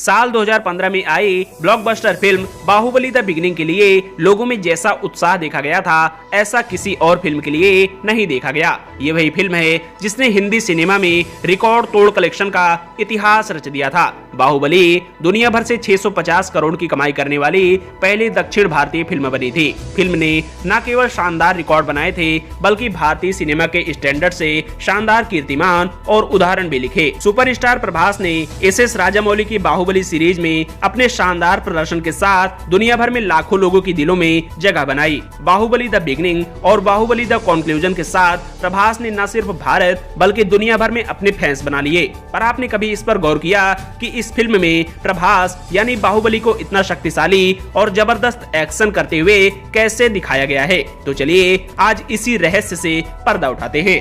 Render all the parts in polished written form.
साल 2015 में आई blockbuster film Baahubali the beginning के लिए लोगों में जैसा उत्साह देखा गया था, ऐसा किसी और फिल्म के लिए नहीं देखा गया। ये वही फिल्म है जिसने हिंदी सिनेमा में रिकॉर्ड तोड़ कलेक्शन का इतिहास रच दिया था। बाहुबली दुनिया भर से 650 करोड़ की कमाई करने वाली पहली दक्षिण भारतीय फिल्म बनी थी। फिल्म ने न केवल शानदार रिकॉर्ड बनाए थे, बल्कि भारतीय सिनेमा के स्टैंडर्ड से शानदार कीर्तिमान और उदाहरण भी लिखे। सुपरस्टार प्रभास ने एस राजामौली की बाहुबली सीरीज में अपने शानदार प्रदर्शन के साथ दुनिया भर में लाखों लोगों की दिलों में जगह बनाई। बाहुबली द बिगिनिंग और बाहुबली द कंक्लूजन के साथ प्रभास ने न सिर्फ भारत बल्कि दुनिया भर में अपने फैंस बना लिए। पर आपने कभी इस पर गौर किया कि इस फिल्म में प्रभास यानी बाहुबली को इतना शक्तिशाली और जबरदस्त एक्शन करते हुए कैसे दिखाया गया है? तो चलिए आज इसी रहस्य से पर्दा उठाते हैं।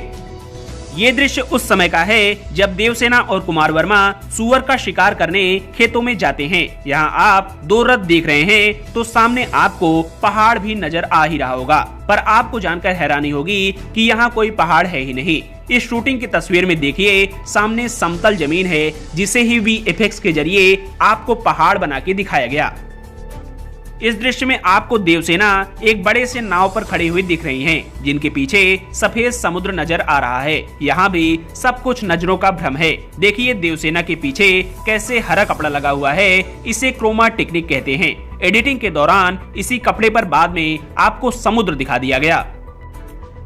ये दृश्य उस समय का है जब देवसेना और कुमार वर्मा सुअर का शिकार करने खेतों में जाते हैं। यहाँ आप दो रथ देख रहे हैं तो सामने आपको पहाड़ भी नजर आ ही रहा होगा, पर आपको जानकर हैरानी होगी कि यहाँ कोई पहाड़ है ही नहीं। इस शूटिंग की तस्वीर में देखिए, सामने समतल जमीन है जिसे ही VFX के जरिए आपको पहाड़ बना के दिखाया गया। इस दृश्य में आपको देवसेना एक बड़े से नाव पर खड़ी हुई दिख रही हैं, जिनके पीछे सफेद समुद्र नजर आ रहा है। यहाँ भी सब कुछ नजरों का भ्रम है। देखिए देवसेना के पीछे कैसे हरा कपड़ा लगा हुआ है, इसे क्रोमा टेक्निक कहते हैं। एडिटिंग के दौरान इसी कपड़े पर बाद में आपको समुद्र दिखा दिया गया।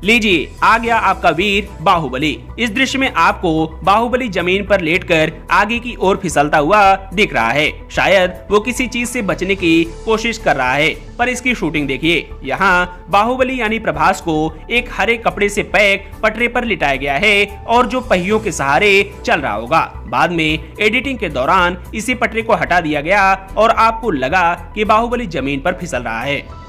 लीजिए आ गया आपका वीर बाहुबली। इस दृश्य में आपको बाहुबली जमीन पर लेटकर आगे की ओर फिसलता हुआ दिख रहा है। शायद वो किसी चीज से बचने की कोशिश कर रहा है, पर इसकी शूटिंग देखिए। यहाँ बाहुबली यानी प्रभास को एक हरे कपड़े से पैक पटरे पर लिटाया गया है और जो पहियों के सहारे चल रहा होगा। बाद में एडिटिंग के दौरान इसी पटरे को हटा दिया गया और आपको लगा कि बाहुबली जमीन पर फिसल रहा है।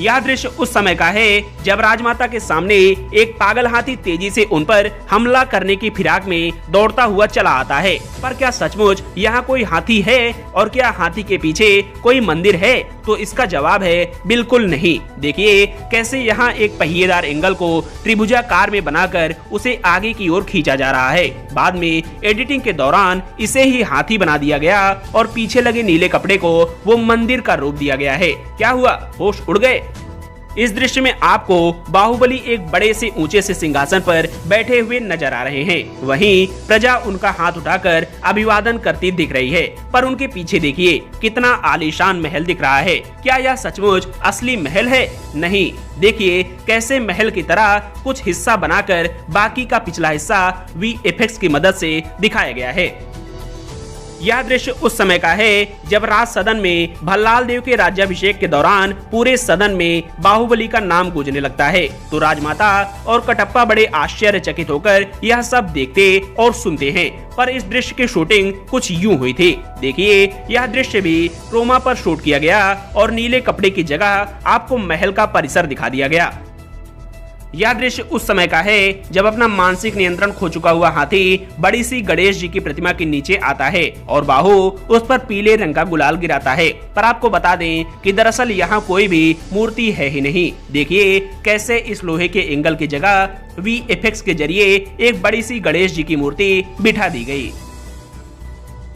यह दृश्य उस समय का है जब राजमाता के सामने एक पागल हाथी तेजी से उन पर हमला करने की फिराक में दौड़ता हुआ चला आता है। पर क्या सचमुच यहाँ कोई हाथी है और क्या हाथी के पीछे कोई मंदिर है? तो इसका जवाब है बिल्कुल नहीं। देखिए कैसे यहाँ एक पहिएदार एंगल को त्रिभुजाकार में बनाकर उसे आगे की ओर खींचा जा रहा है। बाद में एडिटिंग के दौरान इसे ही हाथी बना दिया गया और पीछे लगे नीले कपड़े को वो मंदिर का रूप दिया गया है। क्या हुआ, होश उड़ गए? इस दृश्य में आपको बाहुबली एक बड़े से ऊंचे से सिंहासन पर बैठे हुए नजर आ रहे हैं। वहीं प्रजा उनका हाथ उठाकर अभिवादन करती दिख रही है। पर उनके पीछे देखिए कितना आलीशान महल दिख रहा है। क्या यह सचमुच असली महल है? नहीं। देखिए कैसे महल की तरह कुछ हिस्सा बनाकर बाकी का पिछला हिस्सा VFX की मदद से दिखाया गया है। यह दृश्य उस समय का है जब राज सदन में भल्लाल देव के राज्याभिषेक के दौरान पूरे सदन में बाहुबली का नाम गूंजने लगता है, तो राजमाता और कटप्पा बड़े आश्चर्यचकित होकर यह सब देखते और सुनते हैं। पर इस दृश्य की शूटिंग कुछ यूं हुई थी। देखिए यह दृश्य भी क्रोमा पर शूट किया गया और नीले कपड़े की जगह आपको महल का परिसर दिखा दिया गया। यह दृश्य उस समय का है जब अपना मानसिक नियंत्रण खो चुका हुआ हाथी बड़ी सी गणेश जी की प्रतिमा के नीचे आता है और बाहु उस पर पीले रंग का गुलाल गिराता है। पर आपको बता दें कि दरअसल यहाँ कोई भी मूर्ति है ही नहीं। देखिए कैसे इस लोहे के एंगल की जगह VFX के जरिए एक बड़ी सी गणेश जी की मूर्ति बिठा दी गई।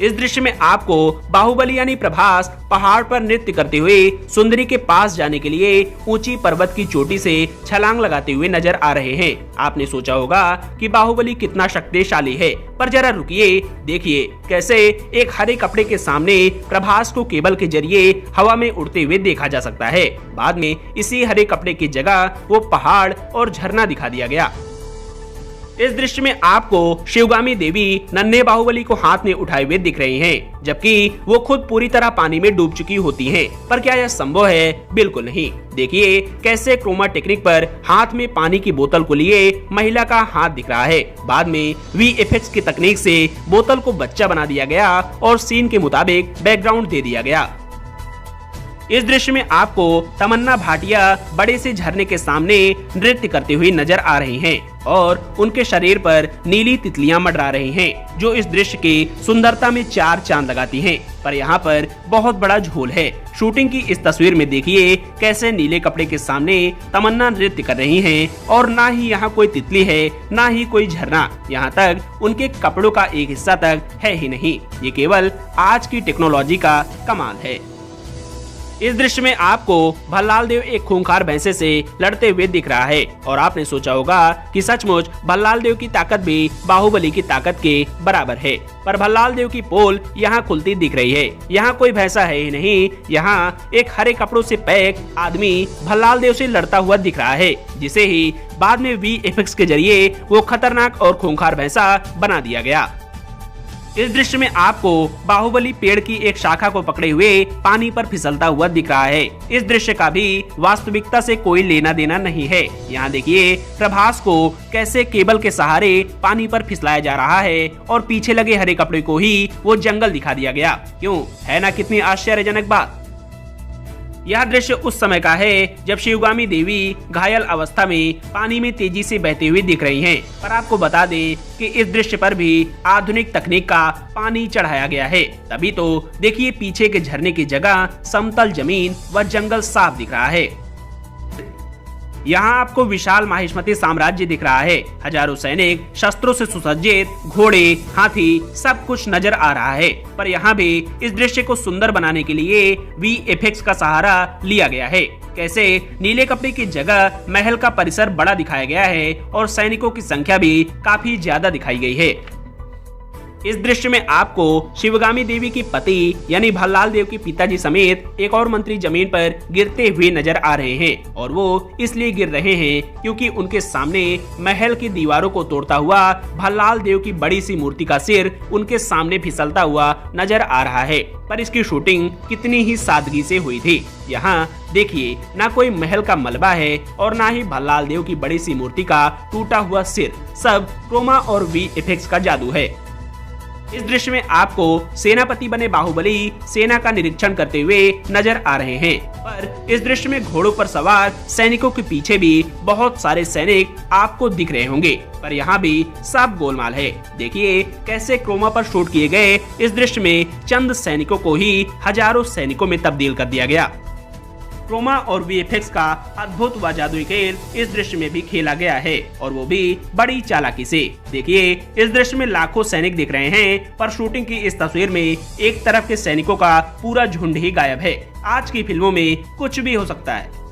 इस दृश्य में आपको बाहुबली यानी प्रभास पहाड़ पर नृत्य करते हुए सुंदरी के पास जाने के लिए ऊंची पर्वत की चोटी से छलांग लगाते हुए नजर आ रहे हैं। आपने सोचा होगा कि बाहुबली कितना शक्तिशाली है, पर जरा रुकिए, देखिए कैसे एक हरे कपड़े के सामने प्रभास को केबल के जरिए हवा में उड़ते हुए देखा जा सकता है। बाद में इसी हरे कपड़े की जगह वो पहाड़ और झरना दिखा दिया गया। इस दृश्य में आपको शिवगामी देवी नन्हे बाहुबली को हाथ में उठाए हुए दिख रही हैं, जबकि वो खुद पूरी तरह पानी में डूब चुकी होती हैं। पर क्या यह संभव है? बिल्कुल नहीं। देखिए कैसे क्रोमा टेक्निक पर हाथ में पानी की बोतल को लिए महिला का हाथ दिख रहा है। बाद में VFX की तकनीक से बोतल को बच्चा बना दिया गया और सीन के मुताबिक बैकग्राउंड दे दिया गया। इस दृश्य में आपको तमन्ना भाटिया बड़े से झरने के सामने नृत्य करते हुए नजर आ रही हैं और उनके शरीर पर नीली तितलियां मंडरा रही हैं, जो इस दृश्य की सुंदरता में चार चांद लगाती हैं। पर यहाँ पर बहुत बड़ा झोल है। शूटिंग की इस तस्वीर में देखिए कैसे नीले कपड़े के सामने तमन्ना नृत्य कर रही हैं और ना ही यहाँ कोई तितली है, ना ही कोई झरना, यहाँ तक उनके कपड़ों का एक हिस्सा तक है ही नहीं। ये केवल आज की टेक्नोलॉजी का कमाल है। इस दृश्य में आपको भल्लाल देव एक खूंखार भैंसे से लड़ते हुए दिख रहा है और आपने सोचा होगा कि सचमुच भल्लाल देव की ताकत भी बाहुबली की ताकत के बराबर है। पर भल्लाल देव की पोल यहाँ खुलती दिख रही है। यहाँ कोई भैंसा है ही नहीं, यहाँ एक हरे कपड़ों से पैक आदमी भल्लाल देव से लड़ता हुआ दिख रहा है, जिसे ही बाद में VFX के जरिए वो खतरनाक और खूंखार भैंसा बना दिया गया। इस दृश्य में आपको बाहुबली पेड़ की एक शाखा को पकड़े हुए पानी पर फिसलता हुआ दिख रहा है। इस दृश्य का भी वास्तविकता से कोई लेना देना नहीं है। यहाँ देखिए प्रभास को कैसे केबल के सहारे पानी पर फिसलाया जा रहा है और पीछे लगे हरे कपड़े को ही वो जंगल दिखा दिया गया। क्यों, है ना कितनी आश्चर्यजनक बात। यह दृश्य उस समय का है जब शिवगामी देवी घायल अवस्था में पानी में तेजी से बहती हुई दिख रही हैं। पर आपको बता दें कि इस दृश्य पर भी आधुनिक तकनीक का पानी चढ़ाया गया है। तभी तो देखिए पीछे के झरने की जगह समतल जमीन व जंगल साफ दिख रहा है। यहाँ आपको विशाल माहिष्मती साम्राज्य दिख रहा है। हजारों सैनिक शस्त्रों से सुसज्जित, घोड़े, हाथी, सब कुछ नजर आ रहा है। पर यहाँ भी इस दृश्य को सुंदर बनाने के लिए VFX का सहारा लिया गया है। कैसे नीले कपड़े की जगह महल का परिसर बड़ा दिखाया गया है और सैनिकों की संख्या भी काफी ज्यादा दिखाई गई है। इस दृश्य में आपको शिवगामी देवी की पति यानी भल्लाल देव के पिताजी समेत एक और मंत्री जमीन पर गिरते हुए नजर आ रहे हैं और वो इसलिए गिर रहे हैं क्योंकि उनके सामने महल की दीवारों को तोड़ता हुआ भल्लाल देव की बड़ी सी मूर्ति का सिर उनके सामने फिसलता हुआ नजर आ रहा है। पर इसकी शूटिंग कितनी ही सादगी से हुई थी। यहाँ देखिए ना कोई महल का मलबा है और ना ही भल्लाल देव की बड़ी सी मूर्ति का टूटा हुआ सिर, सब क्रोमा और VFX का जादू है। इस दृश्य में आपको सेनापति बने बाहुबली सेना का निरीक्षण करते हुए नजर आ रहे हैं। पर इस दृश्य में घोड़ों पर सवार सैनिकों के पीछे भी बहुत सारे सैनिक आपको दिख रहे होंगे। पर यहाँ भी सब गोलमाल है। देखिए कैसे क्रोमा पर शूट किए गए इस दृश्य में चंद सैनिकों को ही हजारों सैनिकों में तब्दील कर दिया गया। क्रोमा और VFX का अद्भुत व जादुई खेल इस दृश्य में भी खेला गया है और वो भी बड़ी चालाकी से। देखिए इस दृश्य में लाखों सैनिक दिख रहे हैं पर शूटिंग की इस तस्वीर में एक तरफ के सैनिकों का पूरा झुंड ही गायब है। आज की फिल्मों में कुछ भी हो सकता है।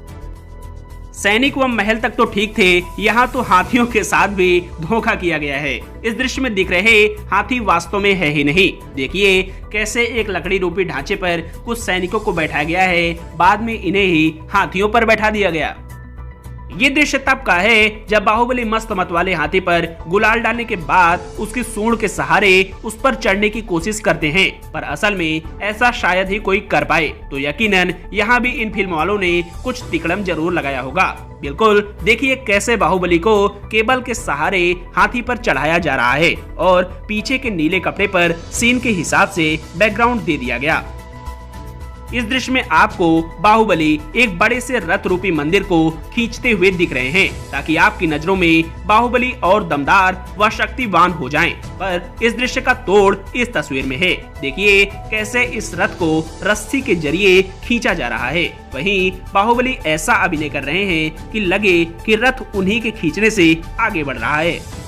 सैनिक व महल तक तो ठीक थे, यहाँ तो हाथियों के साथ भी धोखा किया गया है। इस दृश्य में दिख रहे हाथी वास्तव में है ही नहीं। देखिए कैसे एक लकड़ी रूपी ढांचे पर कुछ सैनिकों को बैठाया गया है, बाद में इन्हें ही हाथियों पर बैठा दिया गया। ये दृश्य तब का है जब बाहुबली मस्त मत वाले हाथी पर गुलाल डालने के बाद उसकी सूंड के सहारे उस पर चढ़ने की कोशिश करते हैं, पर असल में ऐसा शायद ही कोई कर पाए। तो यकीनन यहाँ भी इन फिल्म वालों ने कुछ तिकड़म जरूर लगाया होगा। बिल्कुल देखिए कैसे बाहुबली को केबल के सहारे हाथी पर चढ़ाया जा रहा है और पीछे के नीले कपड़े पर सीन के हिसाब से बैकग्राउंड दे दिया गया। इस दृश्य में आपको बाहुबली एक बड़े से रथ रूपी मंदिर को खींचते हुए दिख रहे हैं ताकि आपकी नजरों में बाहुबली और दमदार व शक्तिवान हो जाएं। पर इस दृश्य का तोड़ इस तस्वीर में है। देखिए कैसे इस रथ को रस्सी के जरिए खींचा जा रहा है। वहीं बाहुबली ऐसा अभिनय कर रहे हैं कि लगे कि रथ उन्हीं के खींचने से आगे बढ़ रहा है।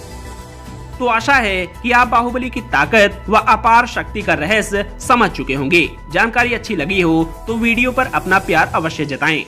तो आशा है कि आप बाहुबली की ताकत व अपार शक्ति का रहस्य समझ चुके होंगे। जानकारी अच्छी लगी हो तो वीडियो पर अपना प्यार अवश्य जताएं।